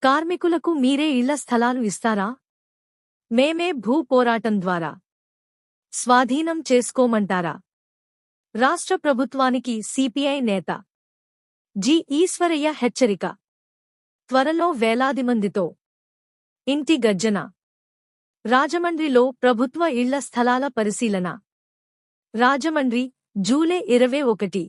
కార్మికులకు మీరే ఇళ్ల స్థలాలు ఇస్తారా? మేమే భూ పోరాటం ద్వారా స్వాధీనం చేసుకోమంటారా? రాష్ట్ర ప్రభుత్వానికి సిపిఐ నేత జి. ఈశ్వరయ్య హెచ్చరిక. త్వరలో వేలాది మందితో ఇంటి గర్జన. రాజమండ్రిలో ప్రభుత్వ ఇళ్ల స్థలాల పరిశీలన. రాజమండ్రి, జూలై 21.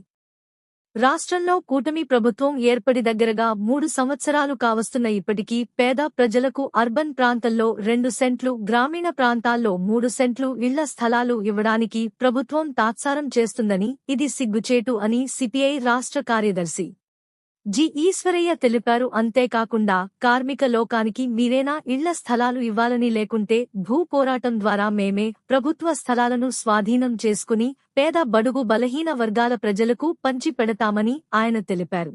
రాష్ట్రంలో కూటమి ప్రభుత్వం ఏర్పడి దగ్గరగా 3 సంవత్సరాలు కావస్తున్న ఇప్పటికీ పేద ప్రజలకు అర్బన్ ప్రాంతంలో 2 సెంట్లు, గ్రామీణ ప్రాంతాల్లో 3 సెంట్లు ఇళ్ల స్థలాలు ఇవ్వడానికి ప్రభుత్వం తాత్సారం చేస్తుందని, ఇది సిగ్గుచేటు అని సిపిఐ రాష్ట్ర కార్యదర్శి జి. ఈశ్వరయ్య తెలిపారు. అంతేకాకుండా కార్మిక లోకానికి మీరేనా ఇళ్ల స్థలాలు ఇవ్వాలని, లేకుంటే భూ పోరాటం ద్వారా మేమే ప్రభుత్వ స్థలాలను స్వాధీనం చేసుకుని పేద బడుగు బలహీన వర్గాల ప్రజలకు పంచి పెడతామని ఆయన తెలిపారు.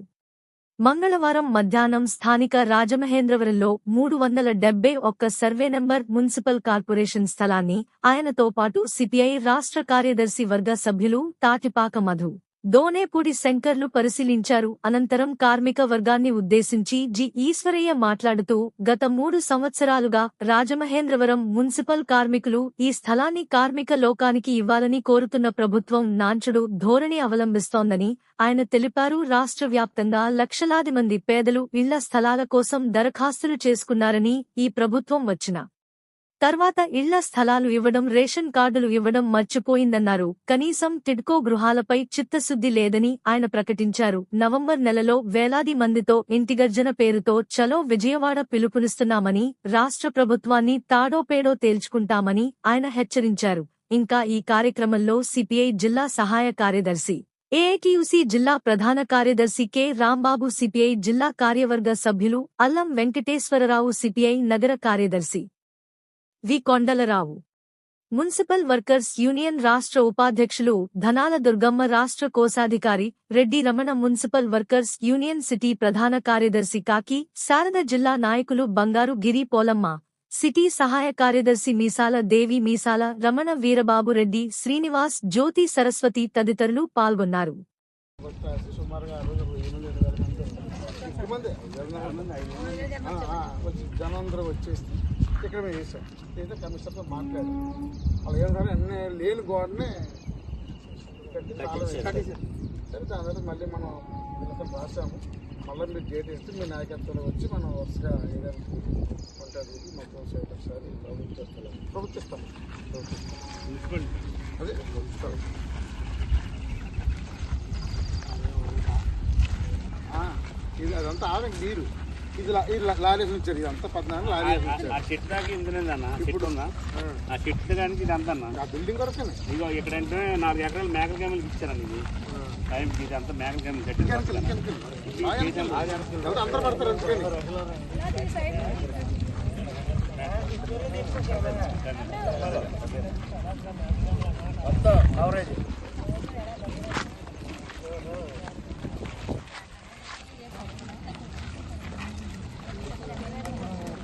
మంగళవారం మధ్యాహ్నం స్థానిక రాజమహేంద్రవరంలో 371 సర్వే నంబర్ మున్సిపల్ కార్పొరేషన్ స్థలాన్ని ఆయనతో పాటు సిపిఐ రాష్ట్ర కార్యదర్శి వర్గ సభ్యులు తాటిపాక మధు, దోనేపూడి శంకర్లు పరిశీలించారు. అనంతరం కార్మిక వర్గాన్ని ఉద్దేశించి జి. ఈశ్వరయ్య మాట్లాడుతూ, గత 3 సంవత్సరాలుగా రాజమహేంద్రవరం మున్సిపల్ కార్మికులు ఈ స్థలాన్ని కార్మిక లోకానికి ఇవ్వాలని కోరుతున్న ప్రభుత్వం నాంచుడు ధోరణి అవలంబిస్తోందని ఆయన తెలిపారు. రాష్ట్ర వ్యాప్తంగా లక్షలాది మంది పేదలు ఇళ్ల స్థలాల కోసం దరఖాస్తులు చేసుకున్నారని, ఈ ప్రభుత్వం వచ్చిన తర్వాత ఇళ్ల స్థలాలు ఇవ్వడం, రేషన్ కార్డులు ఇవ్వడం మర్చిపోయిందన్నారు. కనీసం టిడ్కో గృహాలపై చిత్తశుద్ధి లేదని ఆయన ప్రకటించారు. నవంబర్ నెలలో వేలాది మందితో ఇంటిగర్జన పేరుతో చలో విజయవాడ పిలుపునిస్తున్నామని, రాష్ట్ర ప్రభుత్వాన్ని తాడోపేడో తేల్చుకుంటామని ఆయన హెచ్చరించారు. ఇంకా ఈ కార్యక్రమంలో సిపిఐ జిల్లా సహాయ కార్యదర్శి, ఏఐటియుసి జిల్లా ప్రధాన కార్యదర్శి కె. రాంబాబు, సిపిఐ జిల్లా కార్యవర్గ సభ్యులు అల్లం వెంకటేశ్వరరావు, సిపిఐ నగర కార్యదర్శి వి. కొండలరావు, మున్సిపల్ వర్కర్స్ యూనియన్ రాష్ట్ర ఉపాధ్యక్షులు ధనాల దుర్గమ్మ, రాష్ట్ర కోశాధికారి Reddy Ramana, municipal workers union city ప్రధాన కార్యదర్శి కాకి శారద, జిల్లా నాయకులు బంగారు గిరి పోలమ్మ, సిటీ సహాయ కార్యదర్శి మీసాల దేవి, మీసాల రమణ, వీరబాబు రెడ్డి, శ్రీనివాస్, జ్యోతి సరస్వతి తదితరులు పాల్గొన్నారు. ఇక్కడ మేము చేసాం. అయితే కమిషనర్తో మాట్లాడాం. వాళ్ళు ఏమన్నా అన్నీ లేని గోడని కట్టేసారు. సరే దాని తర్వాత మళ్ళీ మనం వీళ్ళతో రాసాము. మళ్ళీ మీరు డేట్ ఇస్తే మీ నాయకత్వంలో వచ్చి మనం వరుసగా ఏదైనా ఉంటుంది మొత్తం ఒకసారి ప్రభుత్విస్తాం. అదే ఇది అదంతా ఆమెకు నీరు, ఇది లారీస్ ఉంచారు. ఇదంతా 14 లారీస్ ఉంచారు. ఆ చెట్టు దాకా ఇంతనేదన్న చెట్టు ఉందా? ఆ చెట్టు దానికి ఇది అంతా ఆ బిల్డింగ్ వరకు ఇగో ఇక్కడంటే 4 ఎకరాలు మేకల కేమలు ఇచ్చారండి. ఇది టైంకి ఇది అంతా మేకల కేమలు కట్టి అందరూ పడతారు. కవరేజ్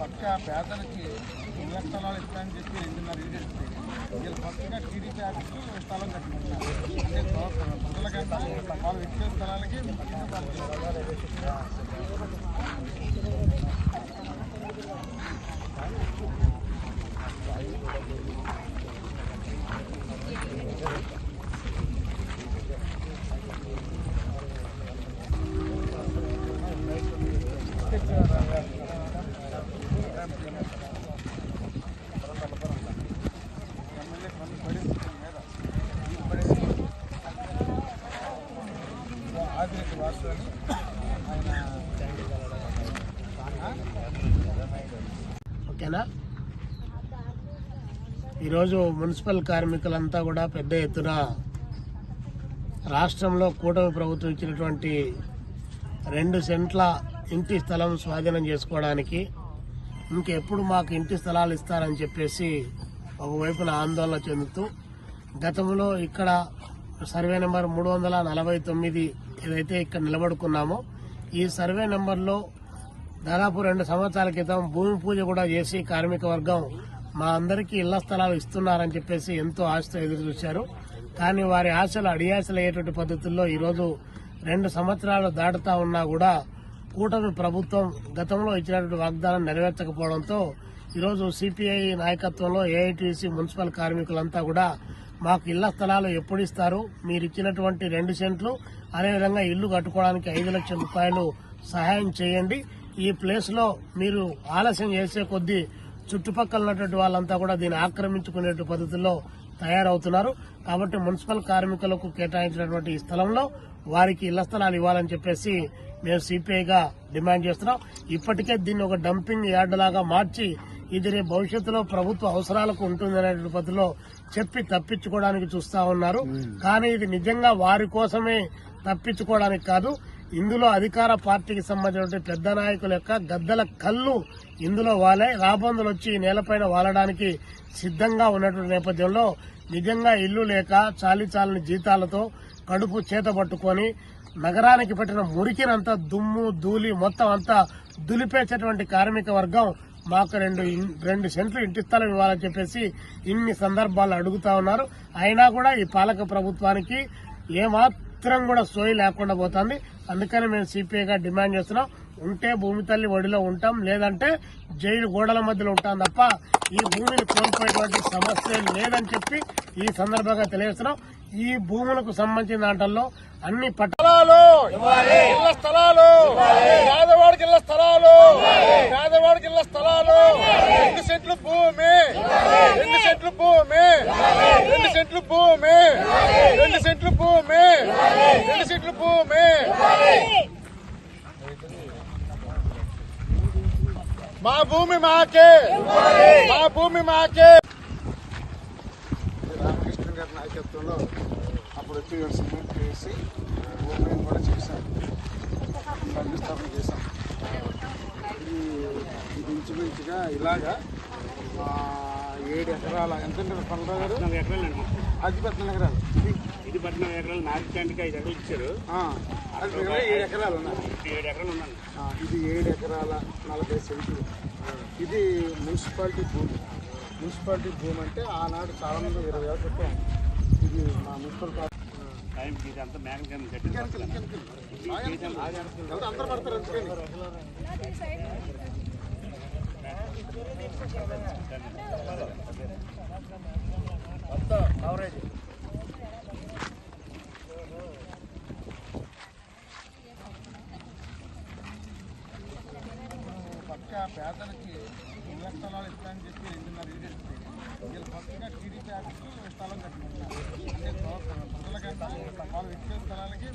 పక్క పేదలకి ఇళ్ల స్థలాలు ఇస్తామని చెప్పి 2.5 ఇల్లు ఇస్తే వీళ్ళు కొత్తగా టీడీపీ ఆఫీస్కి స్థలం కట్టుకుంటున్నారు. అంటే ప్రజలకంటే వాళ్ళు ఇచ్చే స్థలాలకి ఓకేనా. ఈరోజు మున్సిపల్ కార్మికులంతా కూడా పెద్ద ఎత్తున రాష్ట్రంలో కూటమి ప్రభుత్వం ఇచ్చినటువంటి 2 సెంట్ల ఇంటి స్థలం స్వాధీనం చేసుకోవడానికి, ఇంకెప్పుడు మాకు ఇంటి స్థలాలు ఇస్తారని చెప్పేసి ఒకవైపున ఆందోళన చెందుతూ, గతంలో ఇక్కడ సర్వే నెంబర్ 349 ఏదైతే ఇక్కడ నిలబడుకున్నామో, ఈ సర్వే నెంబర్లో దాదాపు 2 సంవత్సరాల క్రితం భూమి పూజ కూడా చేసి కార్మిక వర్గం మా అందరికీ ఇళ్ల స్థలాలు ఇస్తున్నారని చెప్పేసి ఎంతో ఆశతో ఎదురు చూశారు. కానీ వారి ఆశలు అడియాశలు అయ్యేటువంటి పద్ధతుల్లో ఈరోజు 2 సంవత్సరాలు దాటుతా ఉన్నా కూడా కూటమి ప్రభుత్వం గతంలో ఇచ్చినటువంటి వాగ్దానం నెరవేర్చకపోవడంతో ఈరోజు సిపిఐ నాయకత్వంలో ఏఐటీసీ మున్సిపల్ కార్మికులంతా కూడా మాకు ఇళ్ల స్థలాలు ఎప్పుడు ఇస్తారు, మీరు ఇచ్చినటువంటి 2 సెంట్లు అదేవిధంగా ఇల్లు కట్టుకోవడానికి 5 లక్షల రూపాయలు సహాయం చేయండి, ఈ ప్లేస్ లో మీరు ఆలస్యం చేసే కొద్దీ చుట్టుపక్కల ఉన్నటువంటి వాళ్ళంతా కూడా దీన్ని ఆక్రమించుకునే పద్ధతుల్లో తయారవుతున్నారు. కాబట్టి మున్సిపల్ కార్మికులకు కేటాయించినటువంటి ఈ స్థలంలో వారికి ఇళ్ల స్థలాలు ఇవ్వాలని చెప్పేసి మేము సిపిఐగా డిమాండ్ చేస్తున్నాం. ఇప్పటికే దీన్ని ఒక డంపింగ్ యార్డ్ లాగా మార్చి ఇది రేపు భవిష్యత్తులో ప్రభుత్వ అవసరాలకు ఉంటుందనే పద్ధతిలో చెప్పి తప్పించుకోవడానికి చూస్తా ఉన్నారు. కానీ ఇది నిజంగా వారి కోసమే తప్పించుకోవడానికి కాదు, ఇందులో అధికార పార్టీకి సంబంధించిన పెద్ద నాయకుల యొక్క గద్దల కళ్ళు ఇందులో వాలే రాబందులు వచ్చి నేలపైన వాలడానికి సిద్ధంగా ఉన్నటువంటి నేపథ్యంలో నిజంగా ఇల్లు లేక చాలీచాలని జీతాలతో కడుపు చేత పట్టుకొని నగరానికి పెట్టిన మురికినంతా దుమ్ము ధూళి మొత్తం అంతా దులిపేసేటువంటి కార్మిక వర్గం మాకు 2 సెంట్లు ఇంటి స్థలం ఇవ్వాలని చెప్పేసి ఇన్ని సందర్భాలు అడుగుతా ఉన్నారు. అయినా కూడా ఈ పాలక ప్రభుత్వానికి ఏమాత్రం కూడా సోయి లేకుండా పోతుంది. అందుకని మేము సిపిఐగా డిమాండ్ చేస్తున్నాం, ఉంటే భూమి తల్లి ఒడిలో ఉంటాం, లేదంటే జైలు గోడల మధ్యలో ఉంటాం తప్ప ఈ భూమిని కోల్పోయేటువంటి సమస్య లేదని చెప్పి ఈ సందర్భంగా తెలియజేస్తున్నాం. ఈ భూములకు సంబంధించిన దాంట్లో అన్ని పట్టాలు ఇళ్ల స్థలాలు పేదవాడికి ఇళ్ల స్థలాలు 2 సెంట్లు భూమి 2 సెంట్లు భూమి 2 సెంట్లు భూమి 2 సెంట్లు భూమి 2 సెంట్లు భూమి మా భూమి మాకే మా భూమి మాకే. రామకృష్ణ గారి నాయకత్వంలో అప్పుడు వచ్చి సిమెంట్ వేసి భూమిని కూడా చేశాం, శంకుస్థాపన చేశాం. ఇది ఇంచుమించుగా ఇలాగా 7 ఎకరాల ఎంత పన్నరావు గారు 14 ఎకరాలండి. అది 14 ఎకరాలు, ఇది 14 ఎకరాలు, నాటికి 5 ఎకరాలు ఇచ్చారు. అది మిగిలిన 7 ఎకరాలు ఉన్నాయి. 7 ఎకరాలు ఉన్నాను. ఇది 7 ఎకరాల 40 సెంట్లు. ఇది మున్సిపాలిటీ భూమి. మున్సిపాలిటీ భూమి అంటే ఆనాడు చాలా మంది 20 ఏళ్ళ క్రితం ఇది మా మున్సిపల్ టైంకి ఇది అంతా మేకల క్యాంప్ కట్టింది. అందరూ పడతారు అందుకని. పక్క పేదలకి ఇళ్ల స్థలాలు ఇస్తామని చెప్పి 2.5 ఏళ్ళు ఇస్తుంది. వీళ్ళు కొత్తగా టీడీపీ ఆఫీసులు స్థలం కట్టుకుంటున్నారు. అంటే ప్రజల కంటే వాళ్ళు ఇచ్చే స్థలాలకి